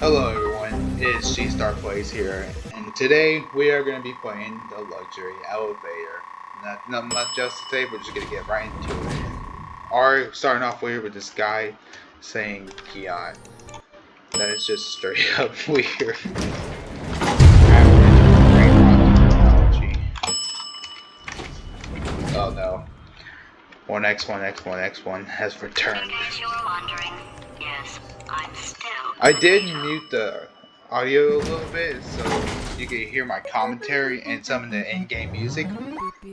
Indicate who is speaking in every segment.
Speaker 1: Hello everyone, it's G-Star Plays here, and today we are going to be playing the Luxury Elevator. Not much else to say, we're just going to get right into it. Alright, starting off here with this guy saying Keon. That is just straight up weird. Oh no. 1x1x1x1 has returned.
Speaker 2: In case you were wondering, yes, I'm still.
Speaker 1: I did mute the audio a little bit so you can hear my commentary and some of the in-game music.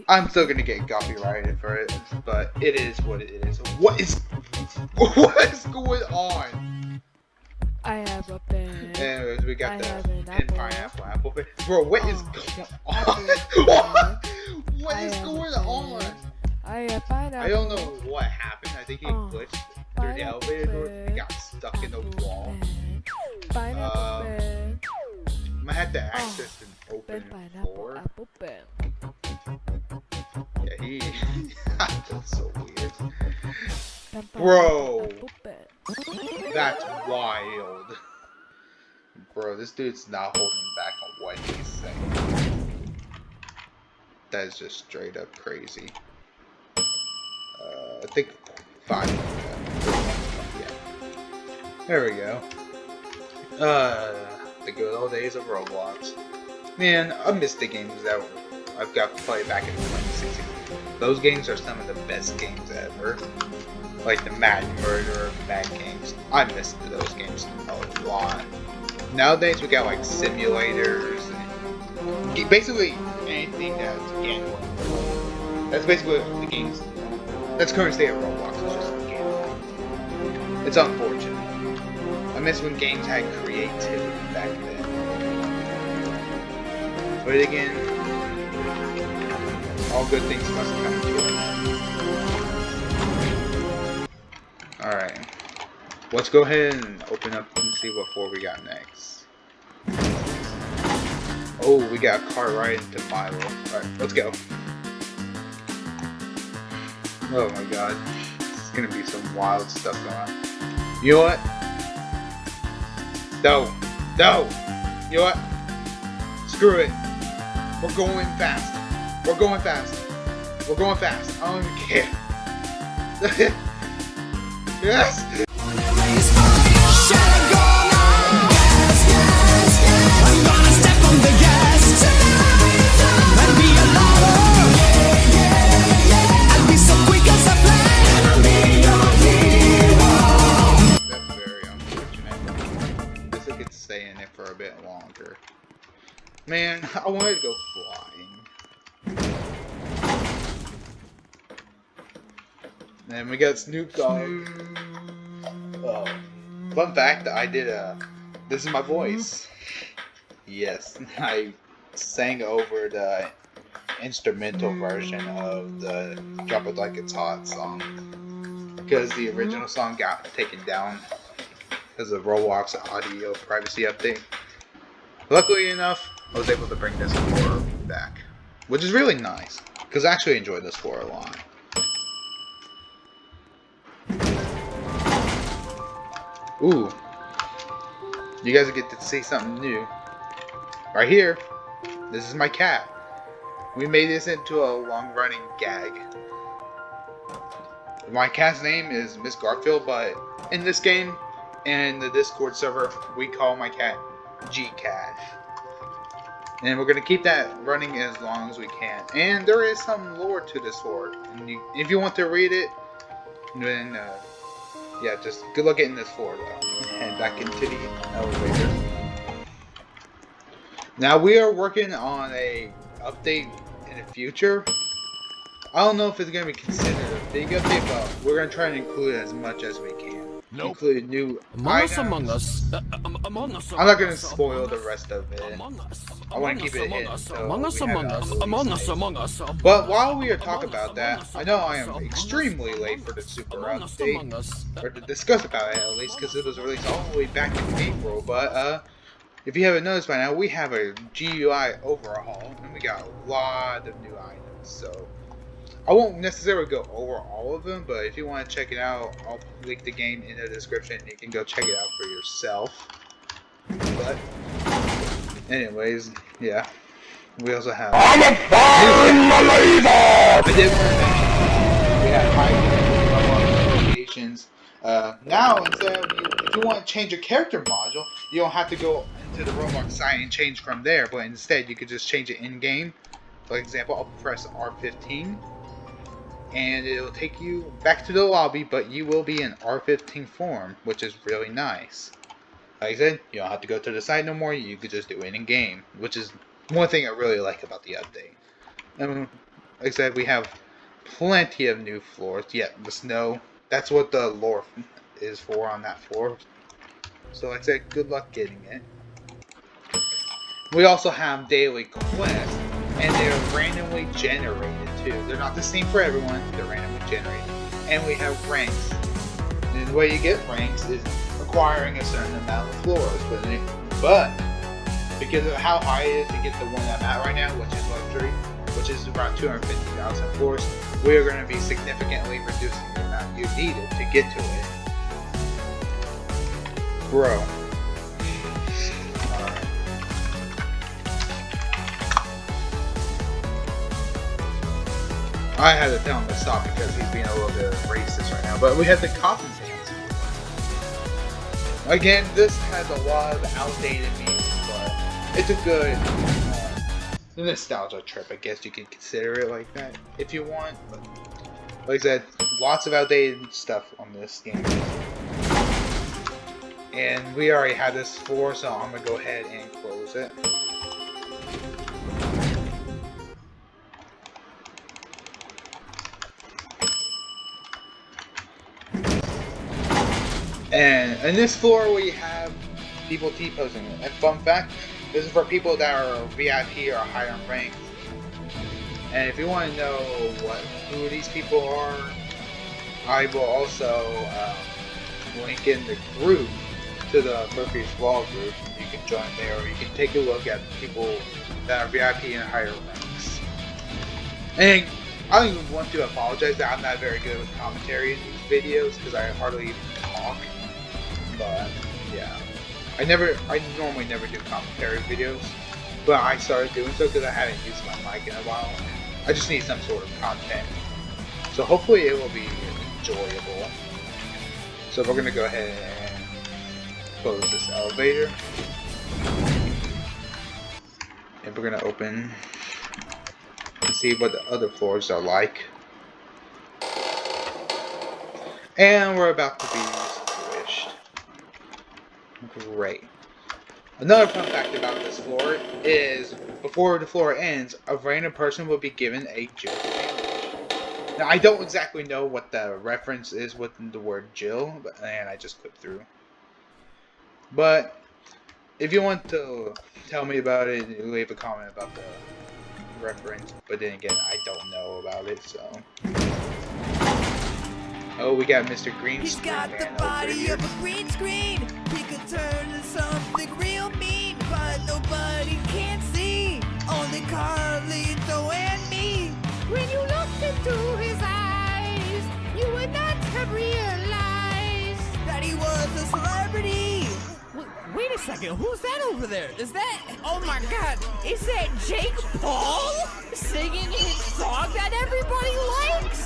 Speaker 1: I'm still gonna get copyrighted for it, but it is what it is. What is going on?
Speaker 3: I have a pen.
Speaker 1: Anyways, we got the pineapple apple pen. Bro, what is going on? What is going on?
Speaker 3: I have pineapple.
Speaker 1: I don't know what happened. I think he glitched through the elevator door. He got stuck in the wall. I had to access an open floor. Yeah, he. That's so weird. Bro, that's wild. Bro, this dude's not holding back on what he's saying. That is just straight up crazy. I think 5. Yeah. There we go. The good old days of Roblox. Man, I miss the games that I've got to play back in 2016. Those games are some of the best games ever. Like the Mad Murder, Mad games. I miss those games a lot. Nowadays we got like simulators and basically anything that's gambling. That's basically what the games. That's current state of Roblox. It's just gambling. It's unfortunate. I miss when games had creativity back then. But again, all good things must come to an end. Alright. Let's go ahead and open up and see what floor we got next. Oh, we got a car right into Milo. Alright, let's go. Oh my god. It's gonna be some wild stuff going on. You know what? No! No! You know what? Screw it. We're going fast. We're going fast. We're going fast. I don't even care. Yes! I'm gonna step on the gas and be a lover. I'll be so quick as a flash and I'll be your hero. That's very unfortunate. Guess I could stay in it for a bit longer. Man, I wanted to go flying. And we got Snoop Dogg. Fun fact, I did this is my voice. Yes, I sang over the instrumental version of the Drop It Like It's Hot song. Because the original song got taken down because of Roblox audio privacy update. Luckily enough, I was able to bring this floor back. Which is really nice. Because I actually enjoyed this floor a lot. Ooh. You guys get to see something new. Right here. This is my cat. We made this into a long-running gag. My cat's name is Miss Garfield, but in this game and the Discord server, we call my cat G-Cat. And we're going to keep that running as long as we can. And there is some lore to this lore. And if you want to read it, then yeah, just good luck getting this floor though. And back into the elevator. Now we are working on a update in the future. I don't know if it's going to be considered a big update, but we're going to try and include as much as we can. Nope. Include new items.
Speaker 4: Among Us.
Speaker 1: I'm not going to spoil the rest of it. I want to keep it hidden. But while we are talking about that, I know I am extremely late for the super update. Or to discuss about it at least, because it was released all the way back in April. But if you haven't noticed by now, we have a GUI overhaul. And we got a lot of new items. So I won't necessarily go over all of them, but if you want to check it out, I'll link the game in the description and you can go check it out for yourself. But anyways, yeah. We also have
Speaker 4: I'm a firing the laser!
Speaker 1: I did want to mention we have high notifications. Now instead of if you want to change your character module, you don't have to go into the Roblox site and change from there, but instead you could just change it in game. For example, I'll press R15 and it'll take you back to the lobby, but you will be in R15 form, which is really nice. Like I said, you don't have to go to the site no more, you could just do it in game, which is one thing I really like about the update. And like I said, we have plenty of new floors. Yeah, the snow, that's what the lore is for on that floor. So like I said, good luck getting it. We also have daily quests, and they're randomly generated too. They're not the same for everyone, they're randomly generated. And we have ranks. And the way you get ranks is acquiring a certain amount of floors. But because of how high it is to get the one I'm at right now, which is luxury, which is around 250,000 floors, we are going to be significantly reducing the amount you needed to get to it. Bro. I had to tell him to stop because he's being a little bit racist right now. But we have the commentating. Again, this has a lot of outdated memes, but it's a good nostalgia trip, I guess you can consider it like that if you want. But like I said, lots of outdated stuff on this game. And we already have this floor, so I'm gonna go ahead and close it. And in this floor we have people T-posing it. And fun fact, this is for people that are VIP or higher in rank. And if you want to know who these people are, I will also link in the group to the Murphy's Law group. You can join there, or you can take a look at people that are VIP and higher ranks. And I don't even want to apologize that I'm not very good with commentary in these videos because I hardly even talk. But yeah, I normally never do commentary videos, but I started doing so because I haven't used my mic in a while. I just need some sort of content, so hopefully it will be enjoyable. So we're gonna go ahead and close this elevator, and we're gonna open and see what the other floors are like. And we're about to be squished. Great. Another fun fact about this floor is, before the floor ends, a random person will be given a Jill sandwich. Now, I don't exactly know what the reference is within the word Jill, and I just clicked through. But if you want to tell me about it, leave a comment about the reference. But then again, I don't know about it, so. Oh, we got Mr. Green
Speaker 5: He's
Speaker 1: Screen
Speaker 5: got the
Speaker 1: Man
Speaker 5: body
Speaker 1: over
Speaker 5: of a green screen. He could turn to something real mean, but nobody can see. Only Carlito and me.
Speaker 3: When you looked into his eyes, you would not have realized.
Speaker 5: That he was a celebrity.
Speaker 6: Wait a second, who's that over there? Is that, oh my god, is that Jake Paul singing his song that everybody likes?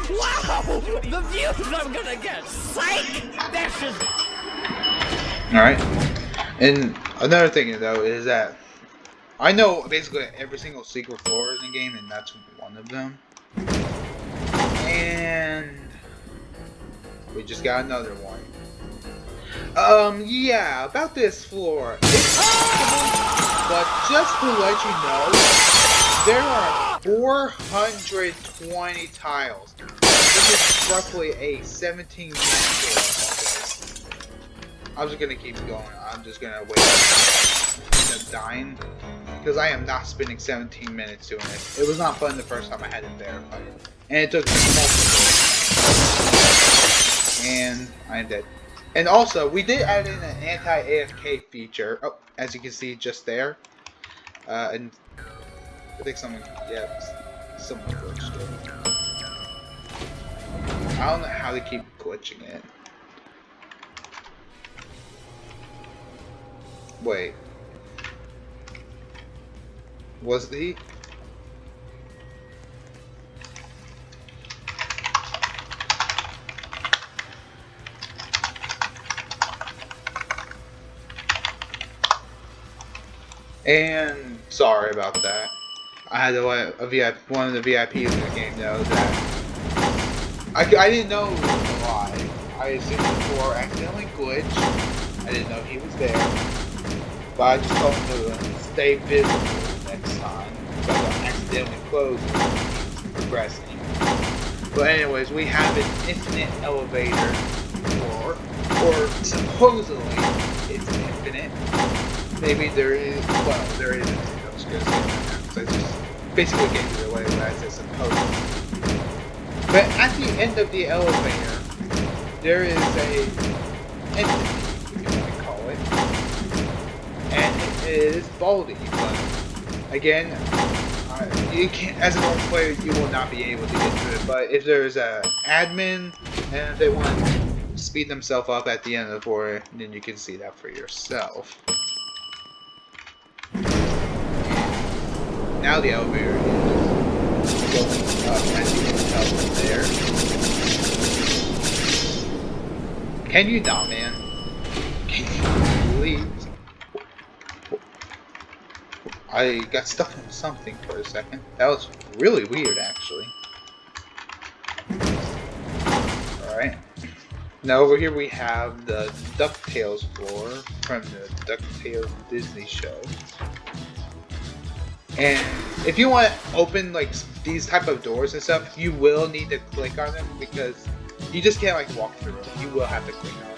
Speaker 6: Wow, the views I'm gonna get, psych! That's just...
Speaker 1: Alright. And another thing though is that I know basically every single secret floor in the game, and that's one of them. And we just got another one. Yeah, about this floor. It's possible, but just to let you know, there are 420 tiles. This is roughly a 17-minute floor. I'm just gonna keep going. I'm just gonna wait until I'm dying, because I am not spending 17 minutes doing this. It was not fun the first time I had to verify it, and it took multiple. And I'm dead. And also, we did add in an anti-AFK feature, as you can see just there. And I think someone glitched it. I don't know how to keep glitching it. Wait. Was he? And sorry about that. I had to let one of the VIPs in the game know that I didn't know it was a lie. I assumed the floor accidentally glitched. I didn't know he was there. But I just told him to stay visible next time. So I don't accidentally close and progressing. But anyways, we have an infinite elevator floor. Or supposedly it's infinite. Maybe there is, well, there isn't. I was going to say that because I just basically gave it away when I said supposedly. But at the end of the elevator, there is a entity, if you want to call it. And it is Baldi. But again, you can't, as a normal player, you will not be able to get to it. But if there's an admin and if they want to speed themselves up at the end of the floor, then you can see that for yourself. Now the elevator is going up, as you can tell from there. Can you not, man? Can you please? I got stuck on something for a second. That was really weird, actually. Alright. Now over here we have the DuckTales floor from the DuckTales Disney show. And if you want to open like these type of doors and stuff, you will need to click on them because you just can't like walk through them. You will have to click on them.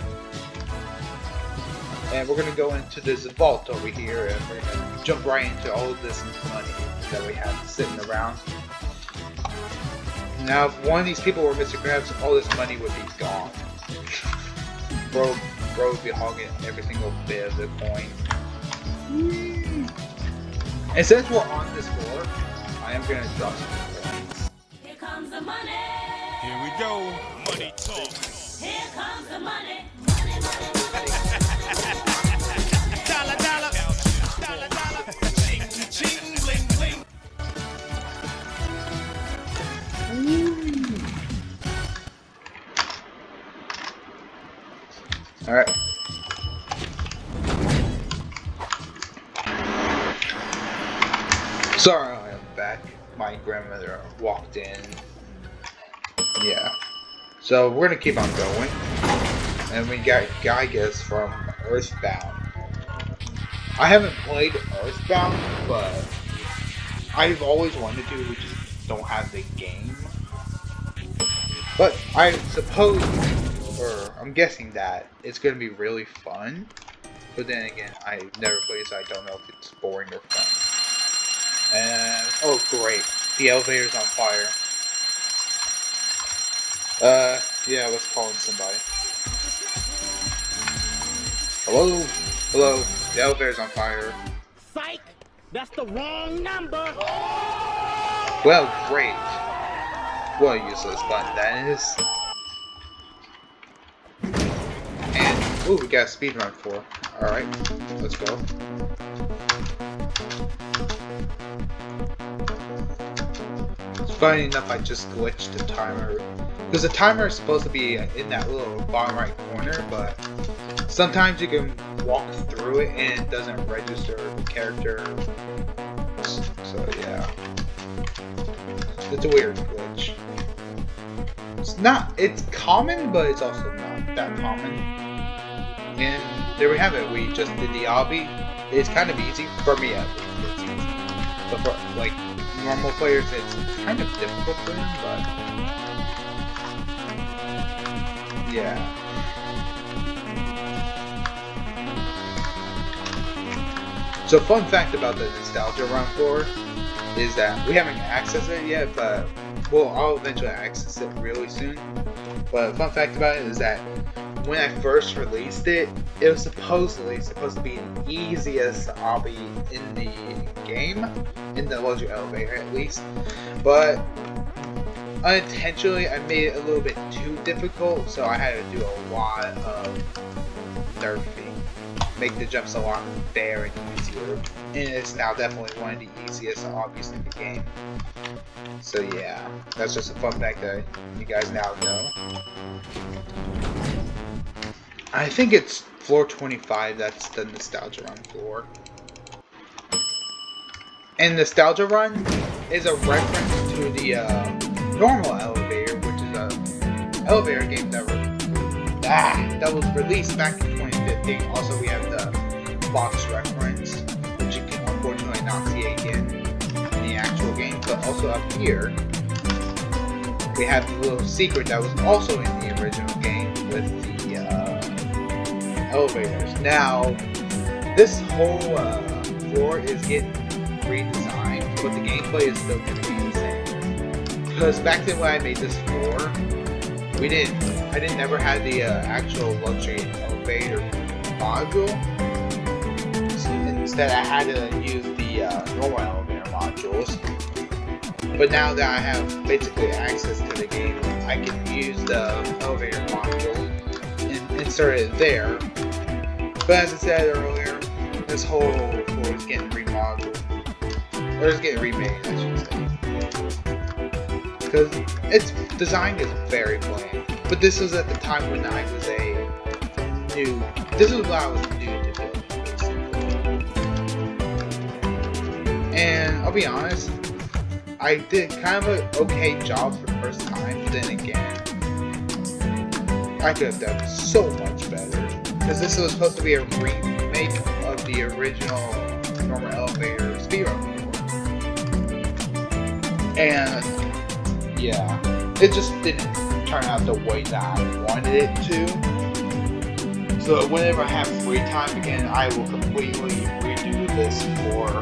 Speaker 1: And we're gonna go into this vault over here, and we're gonna jump right into all of this money that we have sitting around. Now, if one of these people were Mr. Krabs, all this money would be gone. Bro would be hogging every single bit of the coin. And since we're on this floor, I am gonna drop some coins.
Speaker 2: Here comes the money.
Speaker 4: Here we go. Money talk.
Speaker 2: Here comes the money. Money, money, money.
Speaker 4: Dollar, dollar. Dollar, dollar. Ching, ching, bling, bling.
Speaker 1: Alright. Sorry, I am back. My grandmother walked in. Yeah. So we're gonna keep on going. And we got Gygas from Earthbound. I haven't played Earthbound, but I've always wanted to, we just don't have the game. But I suppose, or I'm guessing that it's gonna be really fun. But then again, I've never played, so I don't know if it's boring or fun. And oh great, the elevator's on fire. Yeah, let's call in somebody. Hello? Hello? The elevator's on fire.
Speaker 3: Psych! That's the wrong number!
Speaker 1: Well, great. What a useless button that is. And, ooh, we got a speedrun for. Alright, let's go. Funny enough, I just glitched the timer. Because the timer is supposed to be in that little bottom right corner, but sometimes you can walk through it and it doesn't register the character. So yeah. It's a weird glitch. It's common, but it's also not that common. And there we have it, we just did the obby. It's kind of easy, for me at least. It's easy. But for, like, normal players, it's kind of difficult for them, but yeah. So fun fact about the nostalgia run floor is that we haven't accessed it yet, but I'll eventually access it really soon. But fun fact about it is that when I first released it, it was supposedly supposed to be the easiest obby in the game, in the luxury elevator at least, but unintentionally I made it a little bit too difficult, so I had to do a lot of nerfing. make the jumps a lot very easier. And it's now definitely one of the easiest obbies in the game. So yeah, that's just a fun fact that you guys now know. I think it's floor 25 that's the Nostalgia Run floor. And Nostalgia Run is a reference to the normal elevator, which is a elevator game that was released back in 2015. Also, we have the box reference, which you can unfortunately not see again in the actual game. But also up here, we have the little secret that was also in the original game with the elevators. Now, this whole floor is getting redesigned, but the gameplay is still going to be the same. Because back then when I made this floor, I didn't never had the actual luxury elevator module. So instead, I had to use the normal elevator modules. But now that I have basically access to the game, I can use the elevator module and insert it there. But as I said earlier, this whole floor is getting remodeled. Or it's getting remade, I should say. Because its design is very bland. But this was at the time when I was this is what I was new to building, basically. And I'll be honest, I did kind of an okay job for the first time, but then again, I could have done so much better. Because this was supposed to be a remake of the original normal elevator Speedrun floor. And yeah, it just didn't turn out the way that I wanted it to. So whenever I have free time again, I will completely redo this floor.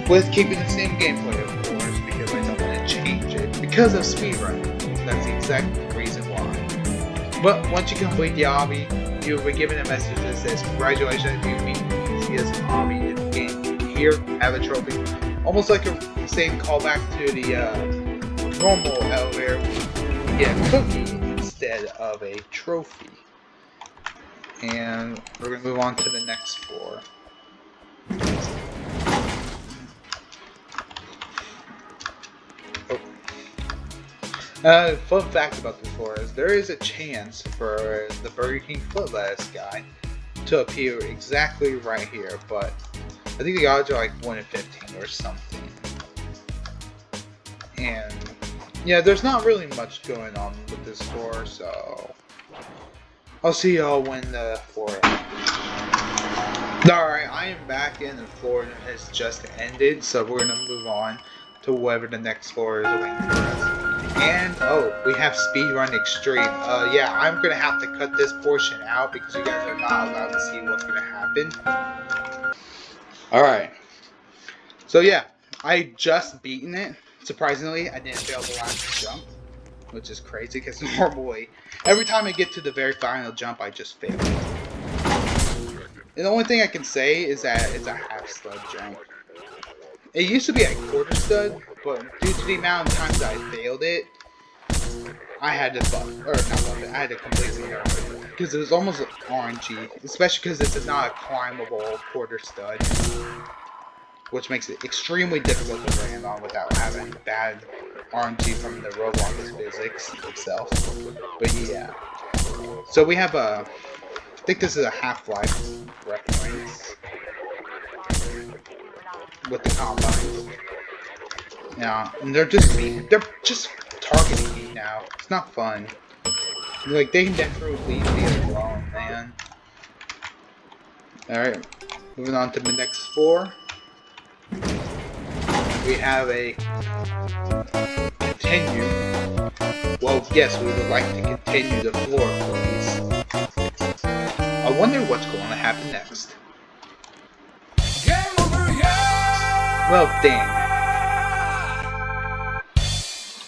Speaker 1: With keeping the same gameplay, of course, because I don't want to change it. Because of Speedrun. That's the exact reason why. But once you complete the obby, you'll be given a message that says, "Congratulations, you beat the easiest obby in the game. Here, have a trophy." Almost like a same callback to the normal elevator. You get a cookie instead of a trophy. And we're going to move on to the next floor. Fun fact about this floor is there is a chance for the Burger King foot lettuce guy to appear exactly right here, but I think the odds are like 1 in 15 or something. And yeah, there's not really much going on with this floor, so I'll see y'all when the floor ends. Alright, I am back in, the floor has just ended, so we're gonna move on to whatever the next floor is waiting for us. And oh, we have Speedrun Extreme. Yeah, I'm gonna have to cut this portion out because you guys are not allowed to see what's gonna happen. Alright. So yeah, I just beaten it. Surprisingly, I didn't fail the last jump, which is crazy because normally, every time I get to the very final jump, I just fail. And the only thing I can say is that it's a half stud jump. It used to be a quarter stud, but due to the amount of times I failed it, I had to I had to completely erase it. Because it was almost RNG, especially because this is not a climbable quarter stud, which makes it extremely difficult to land on without having bad RNG from the Roblox physics itself. But yeah, so we have I think this is a Half-Life reference with the combines. Yeah, and they're just targeting me now. It's not fun. Like, they can definitely leave me alone, man. Alright, moving on to the next floor. We have a continue. Well, yes, we would like to continue the floor, please. I wonder what's going to happen next.
Speaker 4: Game over, yeah!
Speaker 1: Well, dang.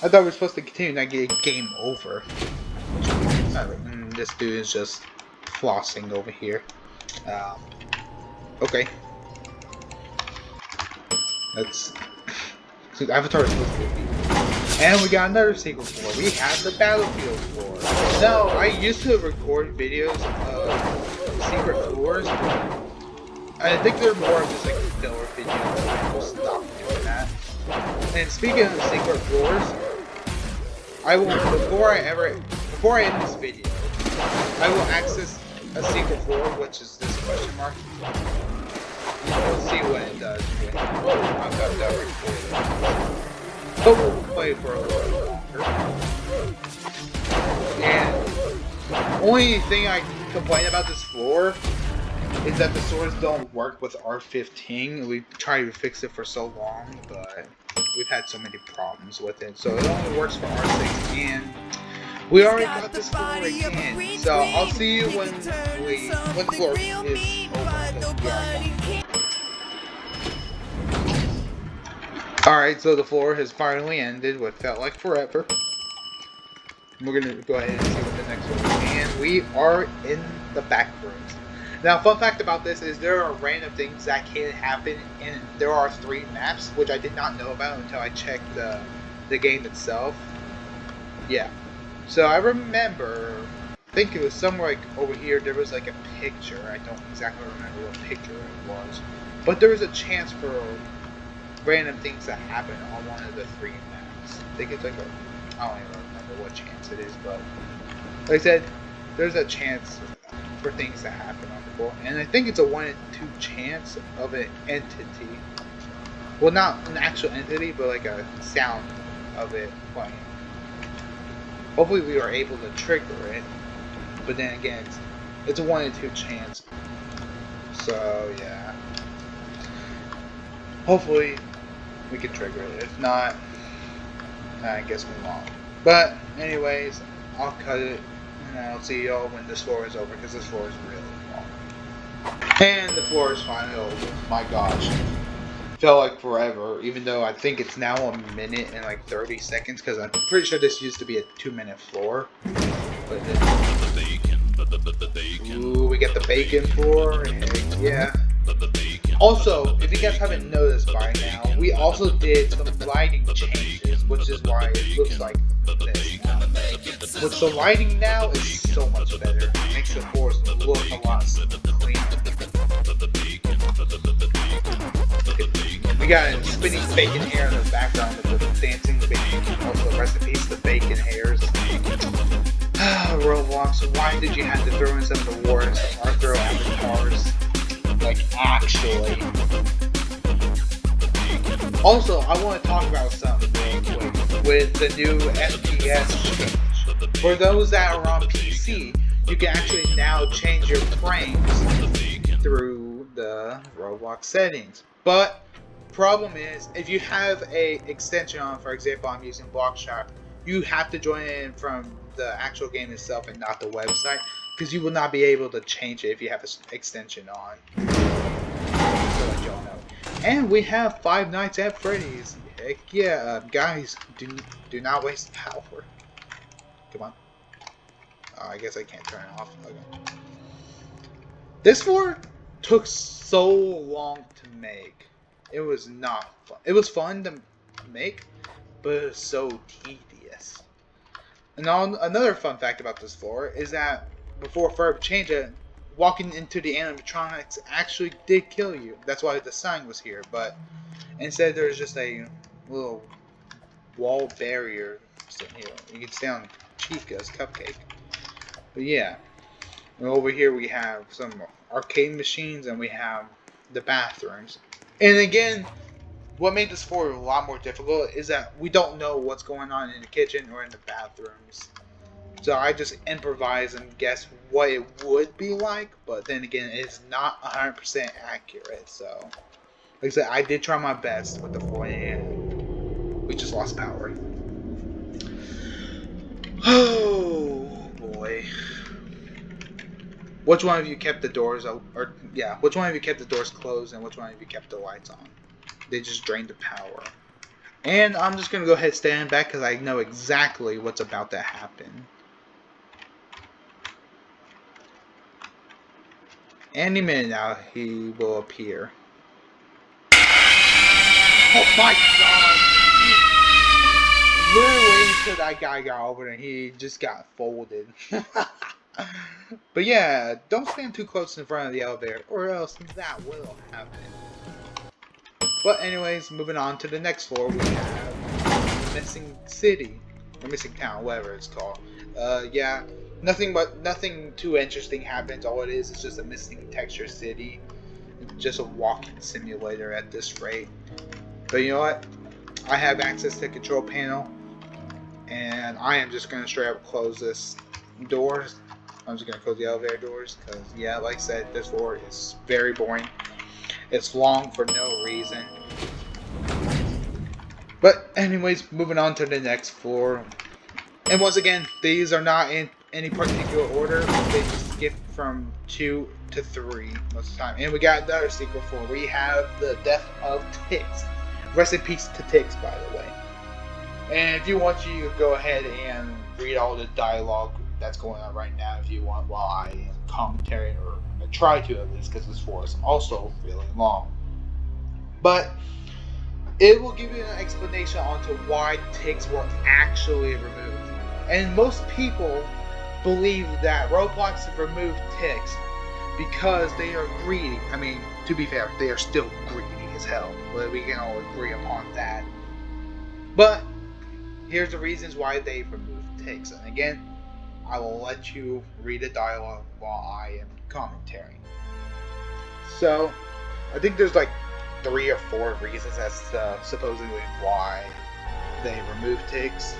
Speaker 1: I thought we were supposed to continue, not get game over. This dude is just flossing over here. Okay. That's... Avatar is supposed to be. And we got another sequel floor. We have the Battlefield floor. Now, I used to record videos of secret floors, I think they're more of just like a filler video. We'll stop doing that. And speaking of secret floors, I will before I end this video, I will access a secret floor, which is this question mark. We'll see what it does when I've got that recorded. But we'll play for a little longer. And only thing I complain about this floor is that the swords don't work with R15. We've tried to fix it for so long, but we've had so many problems with it. So it only works for R6, and we already got this floor again. So I'll see you when the floor is over. Alright, so the floor has finally ended what felt like forever. We're gonna go ahead and see what the next one is. And we are in the back rooms. Now, fun fact about this is there are random things that can happen, and there are 3 maps, which I did not know about until I checked the game itself. Yeah. So I remember, I think it was somewhere like over here, there was like a picture. I don't exactly remember what picture it was. But there was a chance for random things that happen on one of the 3 maps. I think it's like I don't even remember what chance it is, but like I said, there's a chance for things to happen on the floor, and I think it's a 1 in 2 chance of an entity. Well, not an actual entity, but like a sound of it playing. Hopefully we are able to trigger it, but then again, it's a 1 in 2 chance. So yeah, hopefully we can trigger it. If not, I guess we won't. But anyways, I'll cut it, and I'll see y'all when this floor is over, because this floor is really long. And the floor is finally over. My gosh. Felt like forever, even though I think it's now 1 minute and like 30 seconds, because I'm pretty sure this used to be a 2-minute floor. But ooh, we get the bacon floor, heck yeah. Also, if you guys haven't noticed by now, we also did some lighting changes, which is why it looks like this. With the lighting now, is so much better. It makes the floors look a lot cleaner. We got a spinning bacon hair in the background with the dancing bacon. Also, recipes, the bacon hairs. Roblox, why did you have to throw in some of the wars or throw avatars? Like, actually. Also, I want to talk about something real quick with the new FPS change. For those that are on PC, you can actually now change your frames through the Roblox settings. But problem is, if you have a extension on, for example, I'm using Blockshop, you have to join in from the actual game itself and not the website, because you will not be able to change it if you have an extension on. So let y'all know. And we have Five Nights at Freddy's. Heck yeah, guys, do not waste power. Come on. Oh, I guess I can't turn it off. Okay. This floor took so long to make. It was not fun. It was fun to make, but it was so tedious. And another fun fact about this floor is that before Ferb changed it, walking into the animatronics actually did kill you. That's why the sign was here, but instead there's just a little wall barrier. So, you can stay on Chica's cupcake. But yeah, and over here we have some arcade machines, and we have the bathrooms. And again, what made this floor a lot more difficult is that we don't know what's going on in the kitchen or in the bathrooms. So I just improvise and guess what it would be like, but then again, it's not 100% accurate. So, like I said, I did try my best with the floor, and we just lost power. Oh boy. Which one of you kept the doors which one of you kept the doors closed and which one of you kept the lights on? They just drained the power. And I'm just going to go ahead and stand back because I know exactly what's about to happen. Any minute now, he will appear. Oh my god! Literally waiting until that guy got over and he just got folded. But yeah, don't stand too close in front of the elevator, or else that will happen. But anyways, moving on to the next floor, we have Missing City, or Missing Town, whatever it's called. Yeah, nothing too interesting happens. All it is just a missing texture city. It's just a walking simulator at this rate. But you know what? I have access to the control panel, and I am just gonna straight up close this doors. I'm just gonna close the elevator doors because, yeah, like I said, this floor is very boring. It's long for no reason. But anyways, moving on to the next floor. And once again, these are not in any particular order. They just skip from 2 to 3 most of the time. And we got another secret floor. We have the death of Tix. Rest in peace to Tix, by the way. And if you want, you can go ahead and read all the dialogue that's going on right now if you want, while I am commentating, or I try to at least, because this floor is also really long. But it will give you an explanation onto why ticks were actually removed. And most people believe that Roblox removed ticks because they are greedy. I mean, to be fair, they are still greedy as hell. But we can all agree upon that. But here's the reasons why they removed ticks. And again, I will let you read the dialogue while I am commentating. So, I think there's like 3 or 4 reasons as to supposedly why they removed ticks.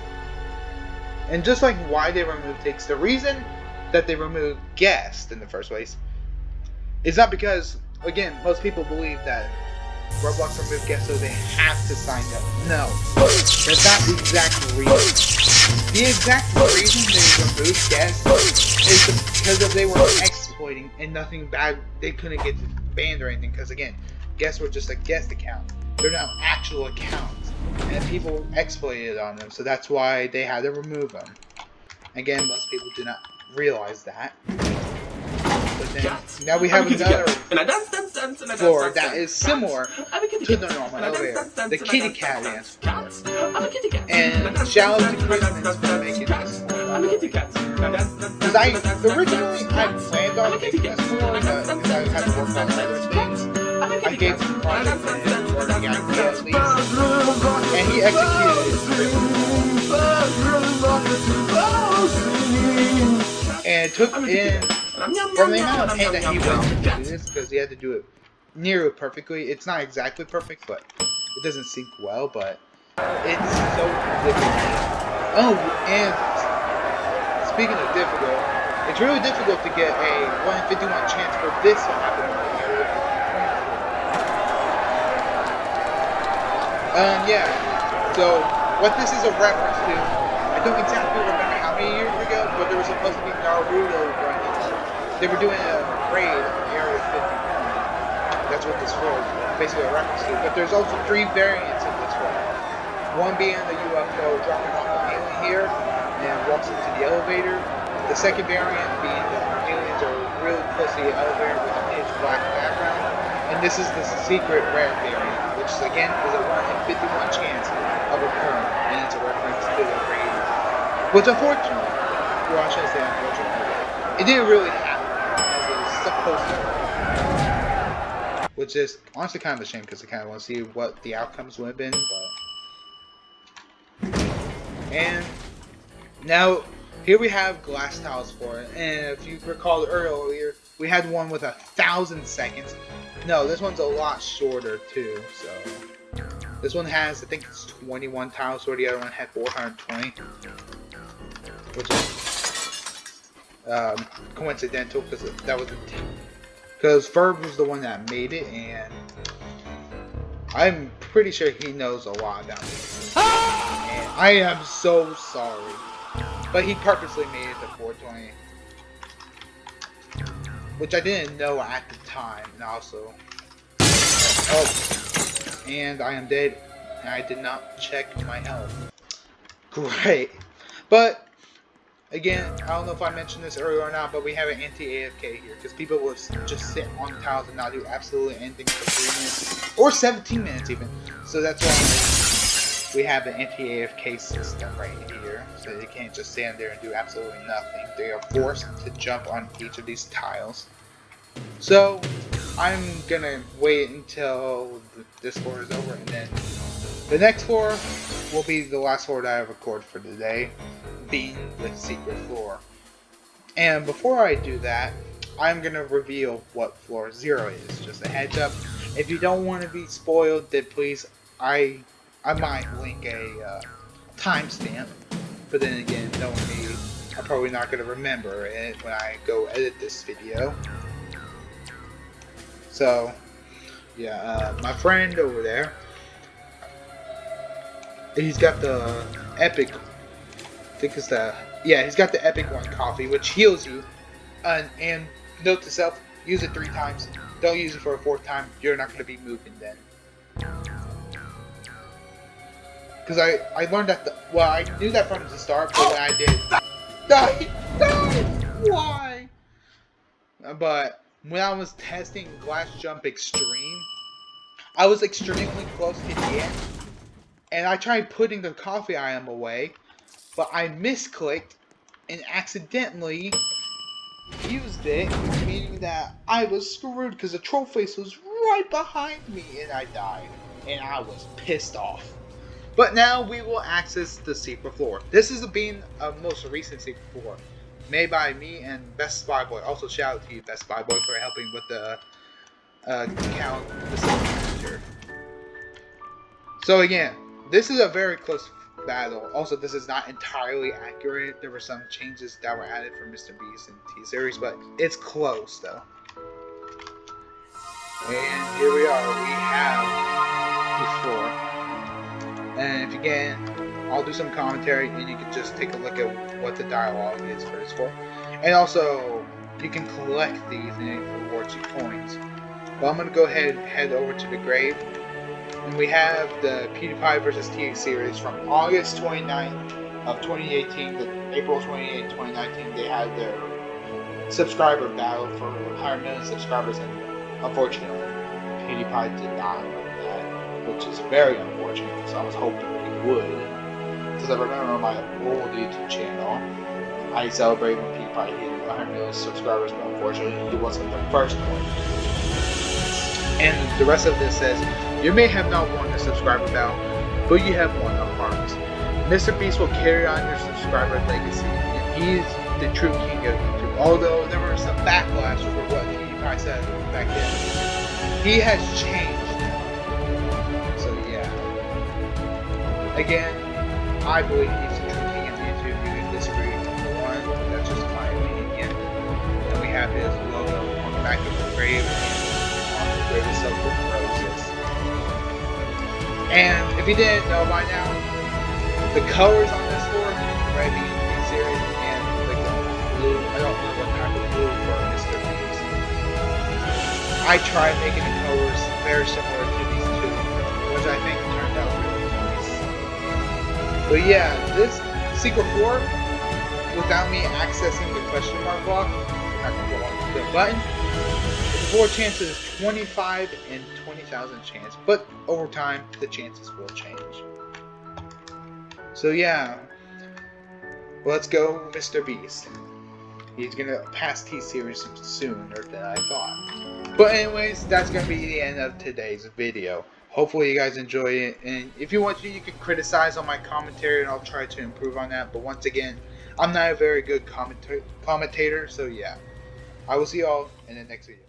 Speaker 1: And just like why they removed ticks, the reason that they removed guests in the first place is not because, again, most people believe that Roblox removed guests so they have to sign up. No, that's not the exact reason. The exact reason they removed guests is because they were exploiting and nothing bad. They couldn't get banned or anything because, again, guests were just a guest account. They're not actual accounts, and people exploited on them, so that's why they had to remove them. Again, most people do not realize that. But then, now we have another floor that is similar to the normal elevator, the kitty cat dance floor. And shout out to Christmas for making this floor. Because originally I planned on making this floor, but because I had to work on other things, I gave him the project and or the idea at least, and he executed it. And it took in, from the amount of time that he went to do this, because he had to do it nearly perfectly. It's not exactly perfect, but it doesn't sync well, but it's so difficult. Oh, and speaking of difficult, it's really difficult to get a 1 in 51 chance for this to happen. Yeah, so what this is a reference to, I don't exactly remember how many years ago, but there was supposed to be Naruto running. They were doing a raid in Area 51. That's what this was basically a reference to. But there's also 3 variants of this one. One being the UFO dropping off an alien here and walks into the elevator. The second variant being the aliens are really close to the elevator with a pitch black background. And this is the secret rare variant, which again is a 1 in 51 chance of occurring, and it's a reference to the raid. But unfortunately, well, I shouldn't say unfortunately, it didn't really happen as it was supposed to. Which is honestly kind of a shame because I kind of want to see what the outcomes would have been. But and now here we have glass tiles for it, and if you recall earlier, we had one with 1,000 seconds. No, this one's a lot shorter too. So this one has, I think it's 21 tiles, where the other one had 420, which is coincidental because that was because Ferb was the one that made it, and I'm pretty sure he knows a lot about it. And I am so sorry, but he purposely made it to 420. Which I didn't know at the time, and also, oh, and I am dead, and I did not check my health. Great, but again, I don't know if I mentioned this earlier or not, but we have an anti-AFK here, because people will just sit on the tiles and not do absolutely anything for 3 minutes, or 17 minutes even. So that's why we have an anti-AFK system right here, so they can't just stand there and do absolutely nothing. They are forced to jump on each of these tiles. So I'm gonna wait until this floor is over, and then the next floor will be the last floor that I record for today, being the secret floor. And before I do that, I'm gonna reveal what floor 0 is. Just a heads up. If you don't want to be spoiled, then please, I might link a timestamp. But then again, knowing me, I'm probably not gonna remember it when I go edit this video. So, yeah, my friend over there, he's got the epic. I think it's the he's got the epic one coffee, which heals you. And note to self: use it 3 times. Don't use it for a 4th time. You're not going to be moving then. Because I learned that. I knew that from the start, but when I did, why? But when I was testing Glass Jump Extreme, I was extremely close to the end, and I tried putting the coffee item away, but I misclicked and accidentally used it, meaning that I was screwed because the troll face was right behind me and I died, and I was pissed off. But now we will access the secret floor. This is being a most recent secret floor, made by me and Best Spy Boy. Also shout out to you, Best Spy Boy, for helping with the account facilitator. So again, this is a very close battle. Also, this is not entirely accurate. There were some changes that were added for Mr. Beast and T-Series, but it's close though. And here we are. We have the floor. And if again, I'll do some commentary, and you can just take a look at what the dialogue is for this floor. And also, you can collect these, and it rewards you coins. But I'm gonna go ahead and head over to the grave. And we have the PewDiePie vs. T-Series from August 29th of 2018 to April 28th, 2019. They had their subscriber battle for 100 million subscribers, and unfortunately, PewDiePie did not win that, which is very unfortunate because I was hoping he would. Because I remember on my old YouTube channel, I celebrated when PewDiePie hit 100 million subscribers, but unfortunately, he wasn't the first one. And the rest of this says, you may have not won the subscriber battle, but you have won our hearts. Mr. Beast will carry on your subscriber legacy, and he is the true king of YouTube. Although there was some backlash for what PewDiePie said back then, he has changed. So yeah. Again, I believe he's the true king of YouTube. You can disagree with the one, that's just my opinion. And we have his logo on the back of the grave. Greatest of the roses. And if you didn't know by now, the colors on this floor, red being T-Series, and like the blue, I don't know what type of blue for Mr. Beast. I tried making the colors very similar to these two, which I think turned out really nice. But yeah, this secret floor, without me accessing the question mark block, I'm not going to go on the button. The floor chances is 25 and 20,000 chance, but over time the chances will change. So yeah, let's go Mr. Beast. He's gonna pass T-Series sooner than I thought. But anyways, that's gonna be the end of today's video. Hopefully you guys enjoy it, and if you want to, you can criticize on my commentary and I'll try to improve on that. But once again, I'm not a very good commentator, so yeah. I will see y'all in the next video.